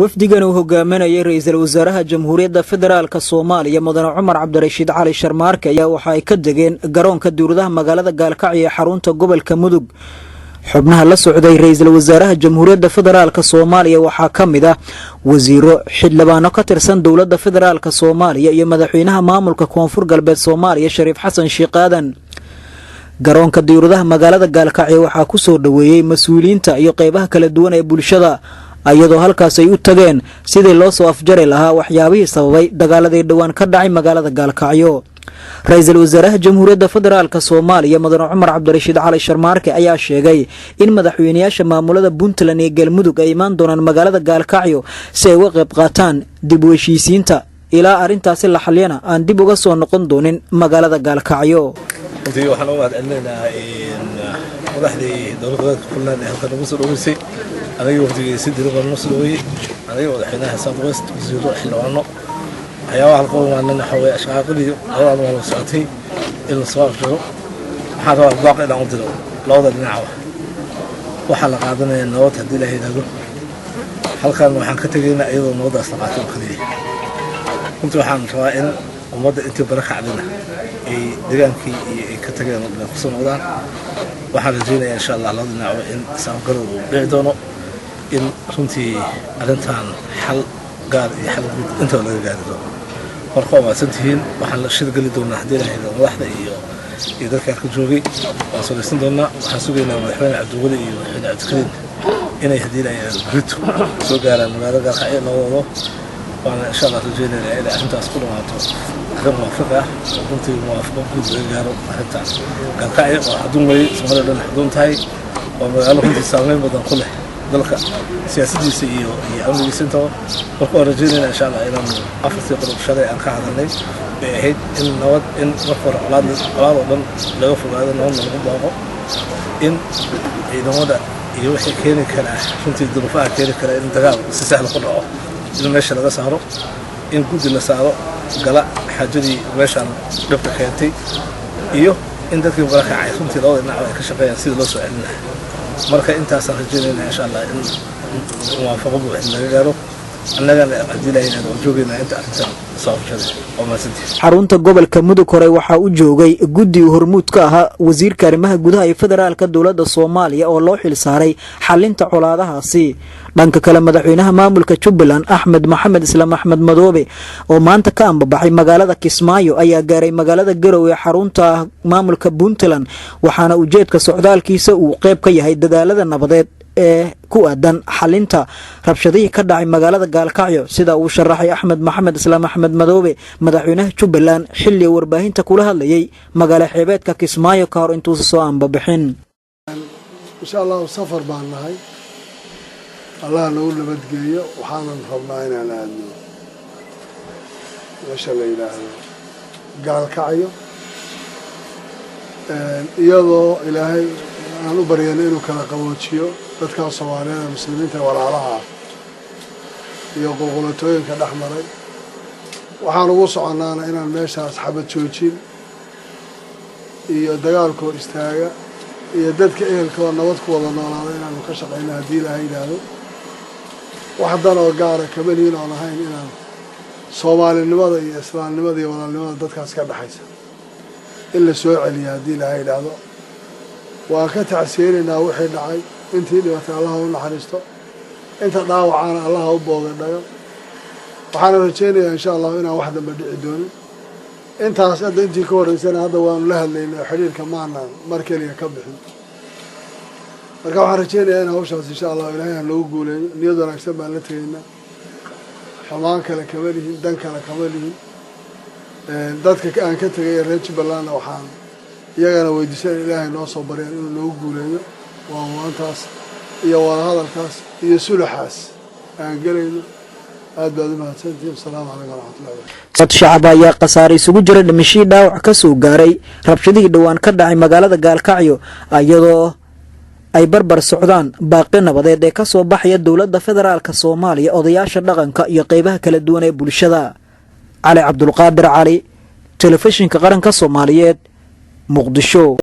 wafdigan uu hogaaminayay ra'iisul wasaaraha Jamhuuriyadda Federaalka Soomaaliya Mudane Cumar Cabdirashiid Cali Sharmaarke ayaa waxa ay ka degeen garoonka diyaaradaha magaalada Gaalkacyo ee xarunta gobolka Mudug. xubnaha la socday ra'iisul wasaaraha Jamhuuriyadda Federaalka Soomaaliya waxaa kamid ah wasiiro xildhibaano ka tirsan dowladda Federaalka Soomaaliya iyo madaxweynaha maamulka Koonfur Galbeed Soomaaliya Shariif Xasan Sheekh Aadan. garoonka diyaaradaha magaalada Gaalkacyo waxaa ku soo dhaweeyay mas'uuliyiinta iyo qaybaha kala duwan ee bulshada ayadoo halkaas ay u tageen sidii loo soo afjari lahaa waxyaabihii sababay dagaaladii dhawaan ka dhacay magaalada Gaalkacyo. ra'iisul wasaaraha Jamhuuriyadda Federaalka Soomaaliya Mudane Cumar Cabdirashiid Cali Sharmaarke ayaa sheegay in madaxweynayaasha maamulada Puntland iyo Galmudug ay imaan doonaan magaalada Gaalkacyo si ay uga qayb qaataan dib u heshiisiinta ilaa arintaasi la xaliyana aan dib uga soo noqon doonin magaalada Gaalkacyo. ودي وحنا واحد عندنا مدحدي دولة كلنا هلكن نص الأوسي أنا يوفي سيد ربع نص الأوي أنا يوفي حنا حساب وست زيرو حلوانو هيا واحد قوم عندنا حوالي أشعار كلي هذا ما وصلتي إلا صار جو هذا باقي لا عندنا لا وضع نعوة وحلا قاعدنا النوات هدي له هذا هلكن وحنا كتجينا أيضا موضع استقاطين خليه كنت وحنا شوائن وموضع أنت بركة علينا deegaankii ay ka tageen oo ku soo noqdaan waxaan rajaynayaa insha Allah labada dhinac in saamgarad uu dhici doono in runtii arintan xal gaar iyo xal guud inta laga gaari doono marka waa santihiin waxaan la shirgali doonaa hadii la haydo madaxda iyo dadka ka joogay waan soo dhaysan doonaa waxaan sugaynaa madaxweyne Cabdiwali iyo madaxweyne Cabdikariim inay hadii la haydo soo gaaraan magaalada Gaalkacyo nabadoodo وانا ان شاء الله رجينا الى انت اسكن واتو غير موافقه كنت موافقه جود غيرو حتى Gaalkacyo حدون مي سمره حدون تاي ومغالو كنت سامين بدن كله dalka siyaasadiisa iyo amnigiisa inta marka rajayna insha Allah inaan afar qodob aan ka hadalnay bay ahayd in nabad in markor calaad oo dhan laga fogaado nabad lagu baaqo in ciidamada iyo wixii keeni kara runtii duruufaha keeni kara in dagaal si sahal ku dhaco in meesha laga saaro in gudi la saaro gala xajadii meeshan dhabta keentay iyo in dadkii barakacay runtii labada dhinac ay ka shaqeeyaan sidii loo soo celin lahaa marka intaas aan rajaynaynaa insha Allah in muwaafaqo buuxda laga gaaro annagana adilayna oo joogayna inta arrintan soo jeeday oo maasantii xarunta gobolka Mudug hore waxa uu joogay guddi hormuud ka ahaa wasiirka arrimaha gudaha ee federaalka dawladda Soomaaliya oo loo xil saaray xalinta colaadahaasi. dhanka kale madaxweynaha maamulka Jubbaland Axmed Maxamed Islaam Axmed Madoobe oo maanta ka ambabaxay magaalada Kismaayo ayaa gaaray magaalada Garowe ee xarunta maamulka Puntland waxaana ujeedka socdaalkiisa uu qayb ka yahay dadaalada nabadeed ee ku aadan xalinta rabshadihii ka dhacay magaalada Gaalkacyo sida uu sharaxay Axmed Maxamed Islaam Axmed Madoobe madaxweynaha Jubbaland xilli warbaahinta kula hadlayay magaala xeebeedka Kismaayo ka hor intuu soo ambabixin. insha Allah safar baan nahay Allah noo nabadgeliyo waxaan rabnaa inaan aadno meesha la yiraahdo Gaalkacyo iyadoo Ilaahay aan u baryayno inuu kala qaboojiyo dadka Soomaaliyeed muslimiinta walaalaha iyo qowqolatooyinka dhaxmaray waxaan ugu soconaana inaan meeshaas xabad joojin iyo dagaalko istaaga iyo dadka ehelkooda nabad ku wada noolaada inaan ka shaqeyno hadii la yiraahdo wax dan oo gaar ah kamaliin oo ahayn inaan Soomaalinimada iyo Islaamnimada iyo walaalnimada dadkaas ka dhaxaysa in la soo celiyo hadii la yiraahdo waa ka tacsiirina wixii dhacay intii dhibaatada Allah u naxariisto inta dhaawacana Allah u boogadhayo waxaan rajaynayaa insha Allah inaan wax dambe dhici doonin intaas intii ka horeysana hadda waan la hadlaynaa xiriirka maana markaliya ka bixin marka waxaan rajaynayaa in hawshaas insha Allah Ilaahay loo guuleeyo niyad wanaagsan baan la tagaynaa xumaan kale kama lihin dan kale kama lihin dadka aan ka tagay reer Jubbaland waxaan iyagana weydiisay Ilaahay noo soo bariyay inuu noo guuleeyo waa maantaas iyo wada hadalkaas iyo sulaxaas aan galayno aad baad u mahadsantihiin salaamu calaykum waraxmatullaahi wabarakaatuh. dad shacab ayaa qasaare isugu jira dhimashii dhaawac ka soo gaaray rabshadihii dhawaan ka dhacay magaalada Gaalkacyo iyadoo ay barbar socdaan baaqi nabadeed ee ka soo baxaya dawladda federaalka Soomaaliya odayaasha dhaqanka iyo qaybaha kala duwan ee bulshada. Cali Cabdulqaadir Cali telefishinka qaranka Soomaaliyeed Muqdisho.